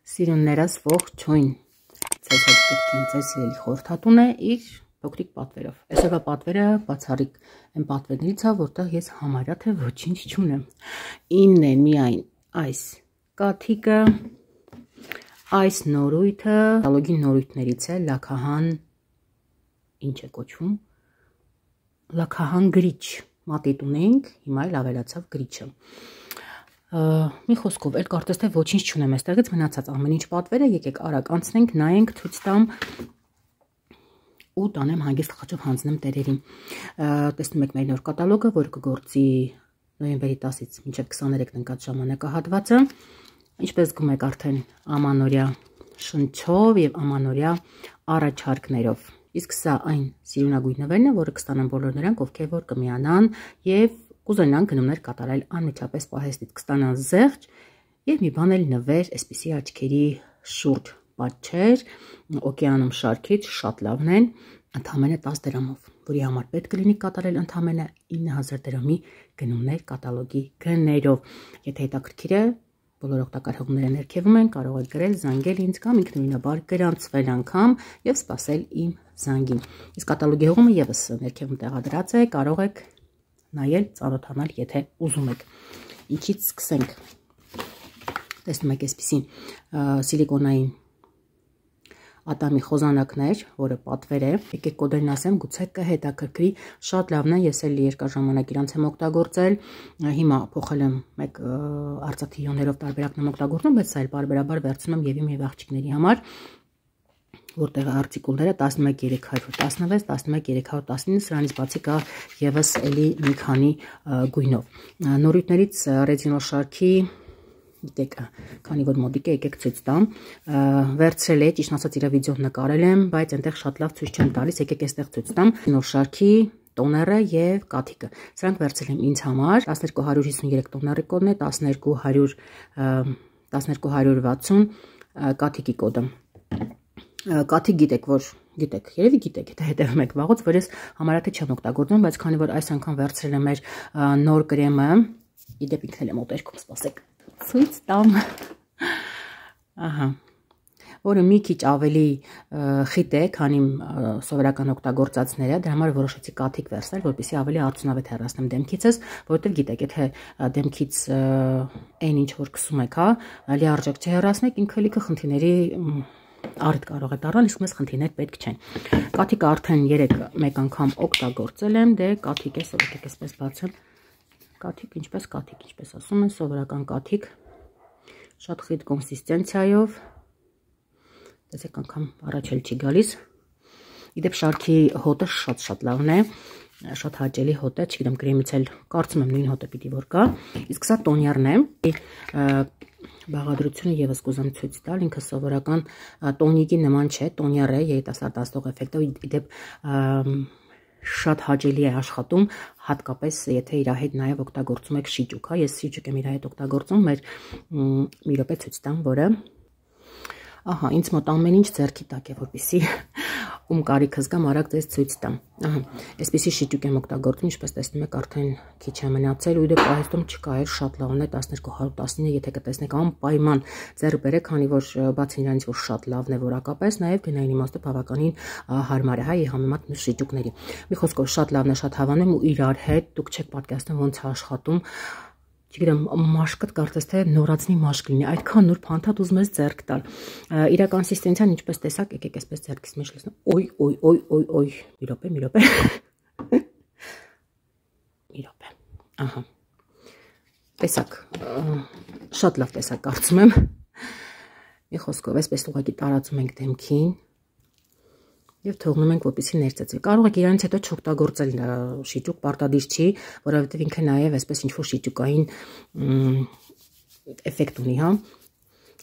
Սիրուններս ողջույն, ձեզ հետ կրկին ձեզ սիրելի խորհրդատուն է իր փոքրիկ պատվերով։ Այսօրվա պատվերը բացառիկ այն պատվերներից է, որտեղ ես համարյա թե ոչինչ չունեմ։ Ինն է միայն այս կաթիկը, այս նորույթը, կատալոգի նորույթներից է լաքահան, ինչ է կոչվում, լաքահան գրիչ, մատիտ ունենք, հիմա էլ ավելացավ գրիչը։ Մի խոսքով, էլ կարծես թե ոչինչ չունեմ այստեղից, մնացած ամեն ինչ պատվերը, եկեք արագ անցնենք, նայենք, ցույց տամ ու տանեմ հանգիստ խաչով հանձնեմ տերերին։ Տեսնում եք մեր նոր կատալոգը, որը կգործի նոյեմբերի 10-ից մինչև 23-ն ընկած ժամանակահատվածը։ Ինչպես զգում եք արդեն ամանորյա շնչով եւ ամանորյա առաջարկներով։ Իսկ սա այն սիրունագույն նվերն է, որը կստանան բոլոր նրանք, ովքեր որ կմիանան եւ կուզենան գնումներ կատարել անմիջապես պահեստից, կստանան զեղչ եւ մի բան էլ նվեր, այսպիսի աչքերի շուրջ պատճեր, օկեանում շարքից շատ լավն են, ընդամենը 10 դրամով, որի համար պետք կլինի կատարել ընդամենը 9000 դրամի գնումներ կատալոգի գներով։ Եթե հետաքրքիր է, բոլոր օգտակար հղումները ներքևում են, կարող եք գրել, զանգել ինձ կամ ինքնուրույնաբար գրանցվել անգամ եւ սպասել իմ զանգին։ Իսկ կատալոգի հղումը եւս ներքևում տեղադրած է, կարող եք նայել, ծանոթանալ, եթե ուզում եք։ Ինչից սկսենք։ Տեսնում եք այսպիսի սիլիկոնային ատամի խոզանակներ, որը պատվեր է։ Եկեք կոդերն ասեմ, գուցե կհետաքրքրի, շատ լավն է, ես էլ երկար ժամանակ իրանց եմ օգտագործել։ Հիմա փոխել եմ մեկ արծաթի իոններով տարբերակն եմ օգտագործում, բայց սա էլ բարբերաբար վերցնում եմ եւ իմ եւ աղջիկների համար, որտեղ արտիկուլները 11316, 11319, սրանից բացի կա եւս էլի մի քանի գույնով։ Նորույթներից ռեզինո շարքի, գիտեք, քանի որ մոդիկ է, եկեք ցույց տամ, վերցրել է, ճիշտ ասած իր վիդեոն նկարել եմ, բայց այնտեղ շատ լավ ցույց չեմ տալիս, եկեք այստեղ ցույց տամ, նոր շարքի տոները եւ կաթիկը։ Սրանք վերցրել եմ ինձ համար, 1253 տոների կոդն է, 1260 կաթիկի կոդը։ Կաթիկ գիտեք, որ գիտեք, երևի գիտեք, եթե հետևում եք վաղուց, որ ես համարյա թե չեմ օգտագործում, բայց քանի որ այս անգամ վերցրել եմ մեր նոր կրեմը, իդեպ ինքն էլ եմ մոտերքում, սպասեք, ցույց տամ։ Ահա, որը մի քիչ ավելի խիտ է, քան իմ սովորական օգտագործածները, դրա համար որոշեցի կաթիկ վերցնել, որպեսզի ավելի արդյունավետ հեռացնեմ դեմքիցս, որովհետև գիտեք, եթե դեմքից այն ինչ որ քսում եք, հա, լիարժեք չհեռացնեք, ինքը լիքը խնդիրների առիթ կարող է դառնալ, իսկ մեզ խնդիրներ պետք չեն։ Կաթիկը արդեն մեկ անգամ օգտագործել եմ, դե կաթիկ է, եկեք այսպես բացեմ։ Կաթիկ, ինչպես ասում են, սովորական կաթիկ, շատ խիտ կոնսիստենցիայով։ Տեսեք, անգամ առաջ էլ չի գալիս։ Իդեպ շարքի հոտը շատ լավն է, շատ հաճելի հոտ է, չգիտեմ, կրեմից էլ կարծում եմ նույն հոտը պիտի որ կա։ Իսկ սա տոնյարն է։ Բաղադրությունը եւս կուզեմ ցույց տալ, ինքը սովորական տոնիկի նման չէ, տոնյար է, երիտասարդացնող էֆեկտով, իդեպ շատ հաճելի է աշխատում, հատկապես եթե իր հետ նաեւ օգտագործում եք շիճուկ, հա, ես շիճուկ եմ իր հետ օգտագործում, մեր մի րոպե ցույց տամ, որը ահա, ինձ մոտ ամեն ինչ ձեռքի տակ է, որպեսզի ում կարիքս գամ արագ ձեզ ցույց տամ։ Ահա, այսպեսի շիճուկ եմ օգտագործում, ինչպես տեսնում եք, արդեն քիչ է մնացել, ու դե պահեստում չկա, էր շատ լավն է, 1219, եթե կտեսնեք անպայման ձեռք բերեք, քանի որ բացի նրանից, որ շատ լավն է որակապես, նաև գնային իմաստով բավականին հարմար է, հա, համեմատ մյուս շիճուկների։ Մի խոսքով շատ լավն է, շատ հավանում ու իրար հետ դուք չեք պատկերացնում ոնց է աշխատում։ Չգիտեմ, մաշկը կարծես թե նորածնի մաշկ լինի, այդքան նուրբ հանդատ ուզում ես ձեռք տալ։ Իր կոնսիստենցիան ինչպես տեսակ, եկեք այսպես ձեռքից մեջ լցնեմ։ Օй, մի րոպե։ Ահա։ Տեսակ, շատ լավ տեսակ կարծում եմ։ Մի խոսքով, այսպես ուղղակի տարածում ենք դեմքին եւ թողնում ենք, որպեսզի ներծծվի։ Կարող եք իրանից հետո չօգտագործել շիճուկ, պարտադիր չի, որովհետեւ ինքը նաեւ այսպես ինչ-որ շիճուկային էֆեկտ ունի, հա։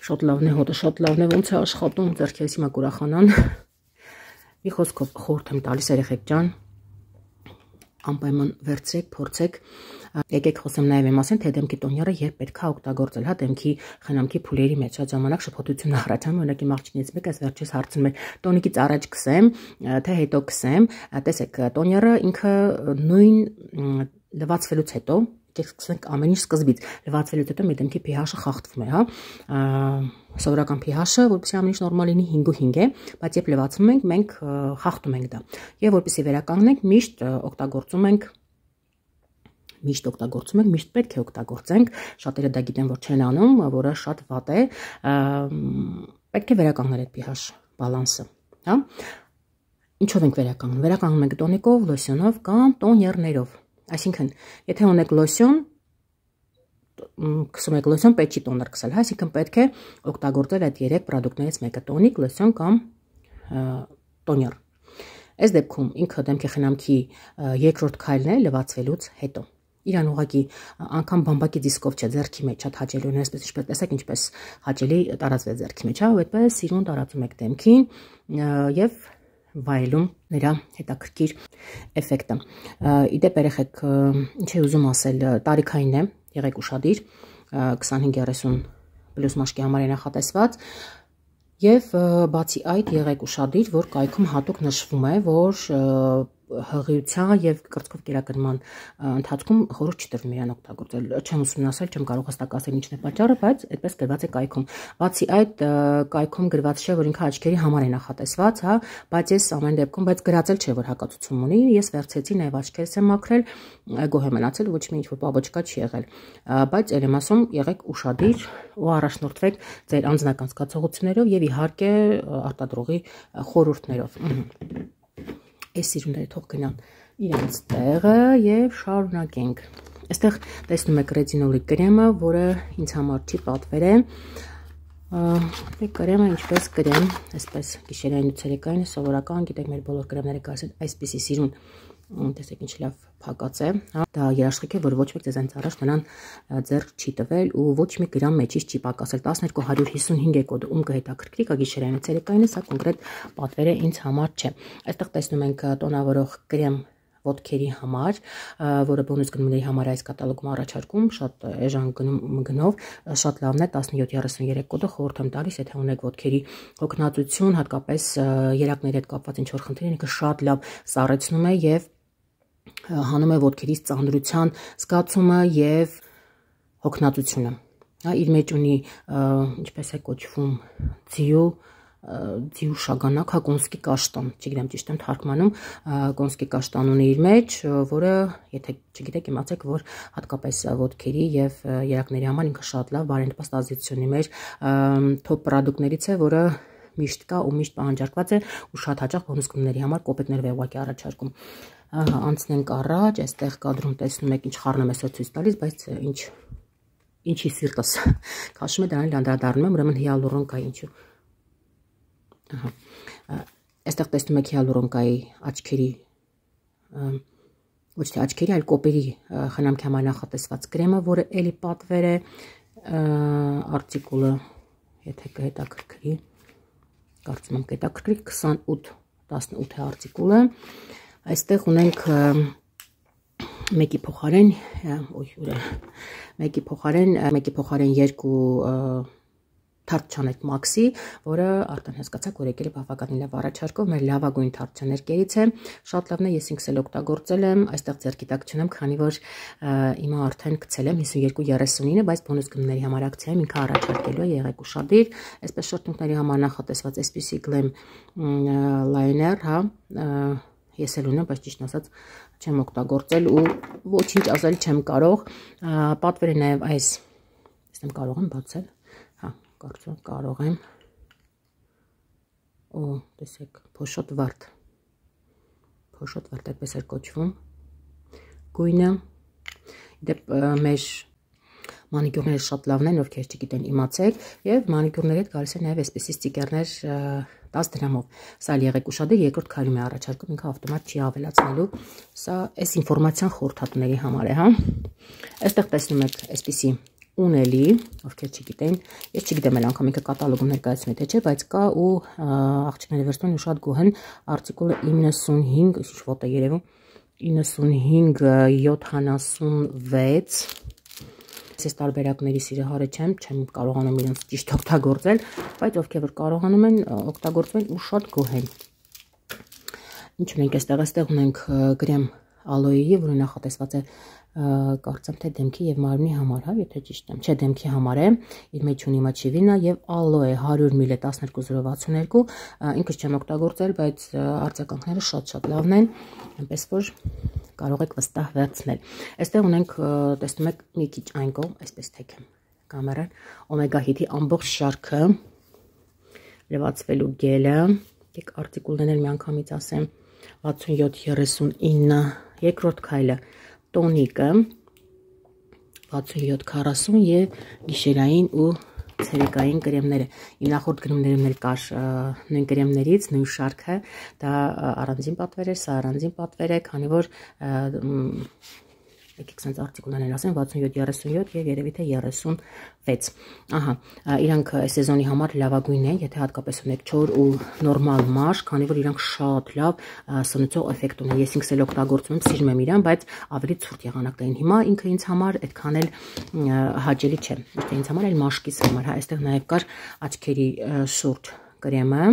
Շատ լավն է, հոտը շատ լավն է, ոնց է աշխատում, ձեռքերս հիմա կուրախանան։ Մի խոսքով խորհուրդ եմ տալիս երեխեք ջան, անպայման վերցրեք, փորձեք, եկեք խոսեմ նաև եմ ասեն, թե դեմքի տոնյարը երբ պետք է օգտագործել, հա, դեմքի խնամքի փուլերի մեջ, շատ ժամանակ շփոթություն առաջանում, օրինակ իմ աղջիկներից մեկը վերջերս հարցնում է, տոնիկից առաջ քսեմ, թե հետո քսեմ, տեսեք, տոնյարը ինքը նույն լվացվելուց հետո, եկեք սկսենք ամեն ինչ սկզբից։ Լվացվելուց հետո մեր դեմքի pH-ը խախտվում է, հա։ Սովորական pH-ը, որպեսզի ամեն ինչ նորմալ լինի 5.5 է, բայց երբ լվացվում ենք, մենք խախտում ենք դա։ Եվ որպեսզի վերականգնենք, միշտ օգտագործում ենք, միշտ պետք է օգտագործենք, շատերը դա գիտեն, որ չեն անում, որը շատ վատ է, պետք է վերականգնել այդ pH բալանսը, հա։ Ինչով ենք վերականգնում։ Վերականգնում ենք տոնիկով, լոսյոնով կամ տոներներով։ Այսինքն, եթե ունեք լոսյոն, քսում եք լոսյոն, պետք չի տոներ քսել, հա, այսինքն պետք է օգտագործել այդ 3 պրոդուկտներից մեկը՝ տոնիկ, լոսյոն կամ տոներ։ Այս դեպքում ինքը դեմքի խնամքի երկրորդ քայլն է լվացվելուց հետո։ Իրան ուղղակի անգամ բամբակի դիսկով չէ, ձեռքի մեջ շատ հաճելի ունի, այսպես ինչպես տեսեք, ինչպես հաճելի տարածվեց ձեռքի մեջ, հա, ու այդպես սիրուն տարածում եք դեմքին եւ վայելում նրա հետաքրքիր էֆեկտը։ Իդեպ երեխեք, ինչ է ուզում ասել, տարիքային է, եղեք ուշադիր, 25-30 պլյուս մաշկի համար է նախատեսված, եւ բացի այդ եղեք ուշադիր, որ կայքում հատուկ նշվում է, որ հղիության եւ կրծքով կերակրման ընթացքում խորհուրդ չի տրվում իրան օգտագործել։ Չեմ ուսումնասիրել, չեմ կարող հստակ ասել ինչն է պատճառը, բայց այդպես գրված է կայքում։ Բացի այդ, կայքում գրված չէ, որ ինքը աչքերի համար է նախատեսված, հա, բայց ես ամեն դեպքում, բայց գրածել չէ, որ հակացություն ունի, ես վերցեցի նաեւ աչքերս եմ մաքրել, գոհ եմ մնացել, ոչ մի ինչ-որ պապոչկա չի եղել։ Բայց ել եմ ասում, եղեք ուշադիր ու առաջնորդվեք ձեր անձնական զգացողություններով եւ իհարկե արտադրողի խորհուրդներով։ Այս սիրունները թող գնան իրենց տեղը եւ շարունակենք։ Այստեղ տեսնում եք ռետինոլի կրեմը, որը ինձ համար չի պատվեր է։ Կրեմը ինչպես կրեմ, այսպես գիշերային ու ցերեկային սովորական, գիտեք, մեր բոլոր կրեմները կարծեն այսպեսի սիրուն, տեսեք ինչ լավ փակած է, հա, դա երաշխիք է, որ ոչ մեկ ձեզանից առաջ նրան ձեռք չի տվել ու ոչ մի գրամ մեջից չի պակասել, 1255 է կոդը, ում կհետաքրքրի, կա գիշերային ու ցերեկային, սա կոնկրետ պատվերը ինձ համար չէ։ Այստեղ տեսնում ենք տոնավորող կրեմ ոտքերի համար, որը բոնուս գնումների համար այս կատալոգում առաջարկում, շատ էժան գնով, շատ լավն է, 1733 կոդը խորհուրդ եմ տալիս, եթե ունեք ոտքերի հոգնածություն, հատկապես երակների հետ կապված ինչ-որ խնդիր, ինքը շատ լավ սառեցնում է եւ հանում է ոտքերից ծանրության զգացումը եւ հոգնածությունը։ Հա, իր մեջ ունի, ինչպես է կոչվում, ձիու շագանակ, հա, կոնսկի կաշտան, չգիտեմ ճիշտ եմ թարգմանում, կոնսկի կաշտան ունի իր մեջ, որը, եթե չգիտեք, իմացեք, որ հատկապես ոտքերի եւ երակների համար ինքը շատ լավ բարենպաստ ազդեցություն ունի մեր թոփ պրոդուկտներից է, որը միշտ կա ու միշտ պահանջարկված է ու շատ հաճախ բոնուս գնումների համար կոպեկներ ուղղակի առաջարկում։ Ահա, անցնենք առաջ, այստեղ կադրում տեսնում եք ինչ խառնում է ցույց տալիս, բայց ինչի սիրտս քաշում է դրան անդրադառնում եմ, ուրեմն հիալուրոն-կայի ինչու։ Ահա, այստեղ տեսնում եք հիալուրոն-կայի աչքերի, ոչ թե աչքերի, այլ կոպերի խնամքի համար նախատեսված կրեմը, որը էլի պատվեր է, արտիկուլը, եթե կհետաքրքրի, կարծում եմ կհետաքրքրի, 18 է արտիկուլը, այստեղ ունենք մեկի փոխարեն երկու թարթչանետ մաքսի, որը արդեն հասկացաք, որ եկել է բավականին լավ առաջարկով, մեր լավագույն թարթչաներկերից է, շատ լավն է, ես ինքս էլ օգտագործել եմ, այստեղ ձեռքի տակ չունեմ, քանի որ հիմա արդեն գցել եմ 52.39, բայց բոնուս գնումների համար ակցիայում ինքը առաջարկելու է, եղեք ուշադիր, այսպես շրթունքների համար նախատեսված այսպիսի Glam liner, հա, ես էլ ունեմ, բայց ճիշտ ասած չեմ օգտագործել ու ոչինչ ասել չեմ կարող, պատվեր է նաև այս, տեսնեմ կարող եմ բացել, հա, կարծում կարող եմ, օ, տեսեք, փոշոտ վարդ, այդպես էր կոչվում, գույնը, դեպ մեր մանիկյուրները շատ լավն են, ովքեր չգիտեն իմացեք, եւ մանիկյուրների հետ գալիս է նաեւ այսպիսի ստիկերներ 10 դրամով։ Սա եղեք ուշադիր, երկրորդ քայլում է առաջարկում, ինքը ավտոմատ չի ավելացնելու։ Սա այս ինֆորմացիան խորհրդատուների համար է, հա։ Այստեղ տեսնում եք այսպիսի ունելի, ովքեր չգիտեն, ես չգիտեմ էլ անգամ ինքը կատալոգում ներկայացնում է թե չէ, բայց կա ու աղջիկների վերցնում ու շատ գոհ են, արտիկուլը 95, ինչ ոտ է երևում, 9576 Ես տարբերակների սիրահարը չեմ կարողանում իրենց ճիշտ օգտագործել, բայց ովքեր որ կարողանում են օգտագործել ու շատ գոհ են։ Ինչ ունենք այստեղ ունենք գրեմ ալոեի, որը նախատեսված է կարծեմ թե դեմքի եւ մարմնի համար, հա, եթե ճիշտ եմ, չէ, դեմքի համար է, իր մեջ ունի մաչիվինա եւ ալոե 100 ml 12.62, ինքս չեմ օգտագործել, բայց արձագանքները շատ լավն են, այնպես որ կարող եք վստահ վերցնել։ Այստեղ ունենք, տեսնում եք, մի քիչ այն կողմ, այսպես թեքեմ կամերան, օմեգա հիթի ամբողջ շարքը, լվացվելու գելը, եք արտիկուլներ միանգամից ասեմ, 67-39, երկրորդ քայլը տոնիկը 67-40 եւ գիշերային ու ցերեկային կրեմները։ Իմ նախորդ գրումներում էլ կար նույն կրեմներից, նույն շարքը, դա առանձին պատվեր է, սա առանձին պատվեր է, քանի որ եկեք sense արտիկուլներ ասեմ 67-37 եւ երևի թե 36։ Ահա, իրանք սեզոնի համար լավագույնն են, եթե հատկապես ունեք չոր ու նորմալ մաշկ, քանի որ իրանք շատ լավ սնուցող էֆեկտ ունեն։ Ես ինքս էլ օգտագործում եմ, սիրում եմ իրան, բայց ավելի ցուրտ եղանակային։ Հիմա ինքը ինձ համար այդքան էլ հաճելի չէ։ Իսկ ինձ համար էլ մաշկից համար, հա, այստեղ նաեւ կար աչքերի շուրջ կրեմը։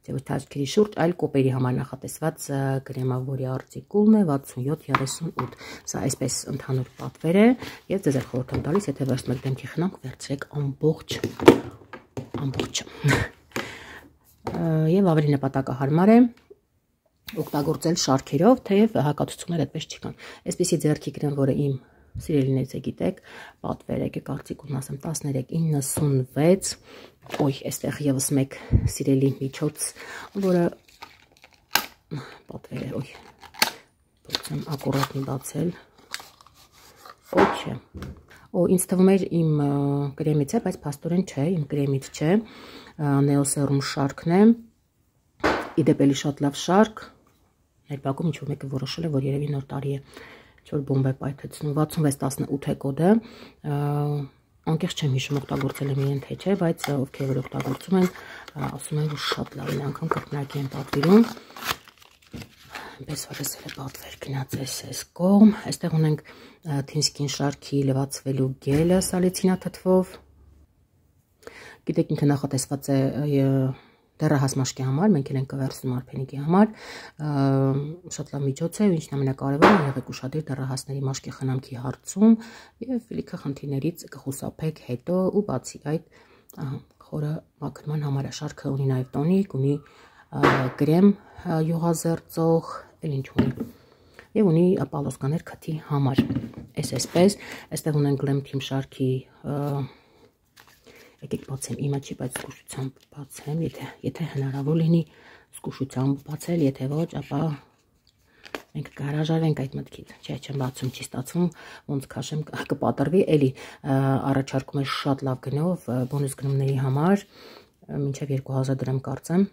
Չէ՞ ոչ թե աչքերի շուրջ, այլ կոպերի համար նախատեսված կրեմը, որի արտիկուլն է 67-38։ Սա այսպես ընդհանուր պատվեր է եւ ձեզ էլ խորհուրդ եմ տալիս, եթե վերցնում եք դեմքի խնամք, վերցրեք ամբողջ։ Եվ ավելի նպատակահարմար է օգտագործել շարքերով, թեև հակացություններ այդպես չկան։ Այսպեսի ձեռքի կրեմ, որը իմ սիրելիներից է գիտեք, պատվեր եկեք արտիկուլն ասեմ 13.96, օй, այստեղ եւս մեկ սիրելի միջոց, որը պատվեր է, օй, փորձեմ ակուրատնի բացել, օй չէ, ինձ թվում էր իմ կրեմից է, բայց փաստորեն չէ, իմ կրեմից չէ, նեոսերում շարքն է, իդեպ էլի շատ լավ շարք, ներբակում ինչ-որ մեկը որոշել է, որ երևի նոր տարի է, չոր բոմբ է պայթեցնում, 6618 է կոդը, անկեղծ չեմ հիշում օգտագործել եմ իրեն թե չէ, բայց ովքեր որ օգտագործում են, ասում են, որ շատ լավ են, անգամ կրկնակի են պատվիրում, այնպես որ էս էլ է պատվեր գնաց այս կողմ, այստեղ ունենք Thinskin շարքի լվացվելու գելը սալիցինաթթվով, գիտեք ինքը նախատեսված է դեռահաս մաշկի համար, մենք էլ ենք կվերցնում արփենիքի համար, շատ լավ միջոց է, ինչն ամենակարևորը եղեք ուշադիր դեռահասների մաշկի խնամքի հարցում եւ լիքը խնդիրներից կխուսափեք հետո ու բացի այդ խորը մաքրման համար շարքը ունի նաեւ տոնիկ, ունի կրեմ յուղազերծող, էլ ինչ ունի եւ ունի պալոսկաներ քթի համար, այսպես, այստեղ ունենք Glam Team շարքի եկեք բացեմ, իմը չի, բայց զգուշությամբ բացեմ, եթե հնարավոր լինի զգուշությամբ բացել, եթե ոչ, ապա մենք կհրաժարվենք այդ մտքից, չէ, չեմ բացում, չի ստացվում, ոնց քաշեմ կպատրվի, էլի առաջարկում է շատ լավ գնով, բոնուս գնումների համար, մինչև 2000 դրամ կարծեմ,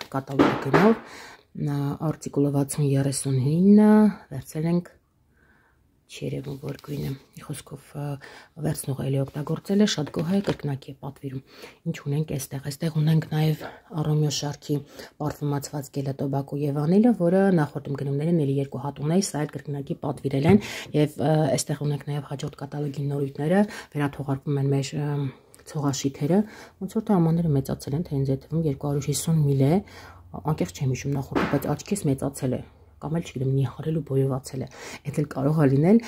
կատալոգ գնով, արտիկուլը 6039, վերցել ենք չի երևում, որ գույնը, խոսքով վերցնողը էլի օգտագործել է, շատ գոհ է, կրկնակի է պատվիրում։ Ինչ ունենք այստեղ, այստեղ ունենք նաև Aromio շարքի պարֆումացված գելը տոբակո եւ վանիլը, որը նախորդում գնումներին էլի 2 հատ ունեի, սա էլ կրկնակի պատվիրել են եւ այստեղ ունենք նաև հաջորդ կատալոգի նորույթները, վերաթողարկվում են մեր ցողաշիթերը, ոնց որ ամանները մեծացել են, թե ինձ է թվում 250 ml է, անկեղծ չեմ հիշում նախորդը, բայց աչքիս մեծացել է։ Կամ էլ չգիտեմ, նիհարել ու բոյովացել է, այդ էլ կարող է լինել,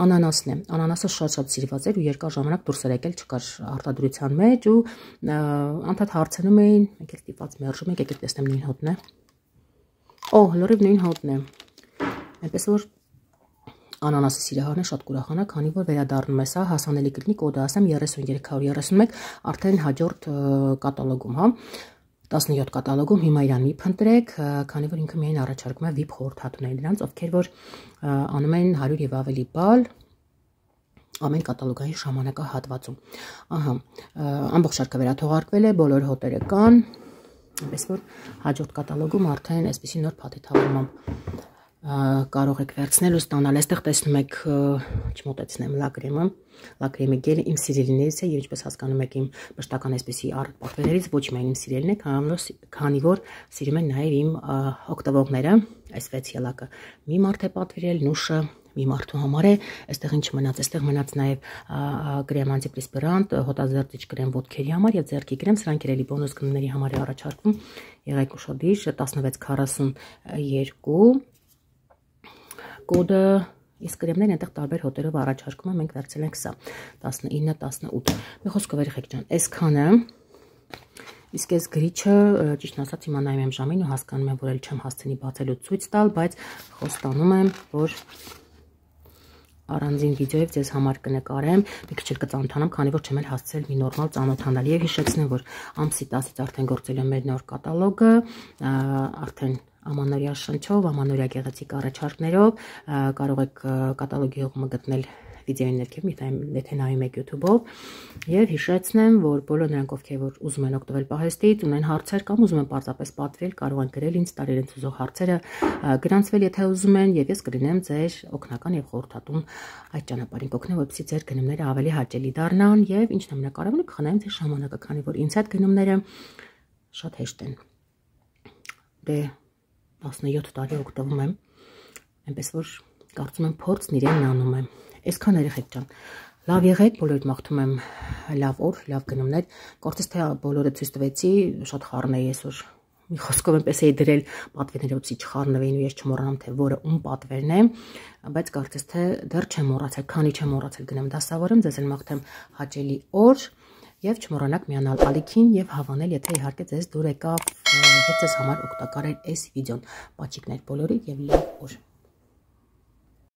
անանասն է, անանասը շատ սիրված էր ու երկար ժամանակ դուրս էր եկել, չկար արտադրության մեջ ու անդադ հարցնում էին, մենք էլ ստիպված մերժում ենք, եկեք տեսնեմ նույն հոտն է, լրիվ նույն հոտն է, այնպես որ անանասի սիրահարն է շատ կուրախանա, քանի որ վերադառնում է սա, հասանելի կլինի, կոդը ասեմ 30331, արդեն հաջորդ կատալոգում, հա, 17 կատալոգում, հիմա իրան մի փնտրեք, քանի որ ինքը միայն առաջարկում է VIP խորհրդատուներ նրանց, ովքեր որ անում են 100 եւ ավելի բալ ամեն կատալոգային ժամանակահատվածում։ Ահա, ամբողջ շարքը վերաթողարկվել է, բոլոր հոտերը կան, այնպես որ հաջորդ կատալոգում արդեն այսպեսի նոր փաթեթավորմամբ կարող եք վերցնել ու ստանալ։ Այստեղ տեսնում եք, չմոտեցնեմ, լակրեմի գելը իմ սիրելիներից է եւ ինչպես հասկանում եք իմ մշտական այսպեսի պատվերներից ոչ միայն իմ սիրելին է, քանի որ սիրում են նաեւ իմ օգտվողները, այս 6 ելակը։ Մի մարդ է պատվիրել, Նուշը մի մարդու համար է, այստեղ ինչ մնաց, այստեղ մնաց նաև կրեմ անտիպրեսպիրանտ, հոտազերծիչ կրեմ ոտքերի համար եւ ձեռքի կրեմ, սրանք իրելի բոնուս գնումների համար է առաջարկվում։ Եղեք ուշադիր, 1642 կոդը, իսկ կրեմներն այնտեղ տարբեր հոտերով առաջարկում են, մենք վերցել ենք սա 19-18։ Մի խոսքով երեխեք ջան, այսքանը։ Իսկ այս գրիչը, ճիշտ ասած, հիմա նայում եմ ժամին ու հասկանում եմ, որ էլ չեմ հասցնի բացել ու ցույց տալ, բայց խոստանում եմ, որ առանձին վիդեոյով ձեզ համար կնկարեմ, մի քիչ էլ կծանոթանամ, քանի որ չեմ էլ հասցրել մի նորմալ ծանոթանալ եւ հիշեցնեմ, որ ամսի 10-ից արդեն գործել է մեր նոր կատալոգը, արդեն ամանորյա շնչով, ամանորյա գեղեցիկ առաջարկներով, կարող եք կատալոգի հողումը գտնել վիդեոյի ներքև, եթե նայում եք YouTube-ով, եւ հիշեցնեմ, որ բոլոր նրանք, ովքեր որ ուզում են օգտվել պահեստից, ունեն հարցեր կամ ուզում են պարզապես պատվել, կարող են գրել ինձ, տալ իրենց ուզող հարցերը, գրանցվել, եթե ուզում են, եւ ես կլինեմ ձեր օգնական եւ խորհրդատուն այդ ճանապարհին կօգնեմ, որպեսզի ձեր գնումները ավելի հաճելի դառնան եւ ինչն ամենակարևորը կխնայեմ ձեր ժամանակը, քանի որ ինձ այդ գնումները շատ հեշտ են։ Դե 17 տարի օգտվում եմ, այնպես որ կարծում եմ փորձն իրենն անում եմ։ Այսքան երեխեք ջան, լավ եղեք, բոլորիդ մաղթում եմ լավ օր, լավ գնումներ, կարծես թե բոլորը ցույց տվեցի, շատ խառն էի այսօր, մի խոսքով այնպես էի դրել պատվերները, որպեսզի չխառնվեին ու ես չմոռանամ, թե որը ում պատվերն է, բայց կարծես թե դեռ չեմ մոռացել, քանի չեմ մոռացել գնեմ դասավորեմ, ձեզ էլ մաղթեմ հաճելի օր եւ չմոռանաք միանալ ալիքին եւ հավանել, եթե իհարկե ձեզ դուր եկավ, եթե ձեզ համար օգտակար էր այս վիդեոն։ Պաչիկներ բոլորիդ եւ լավ օր։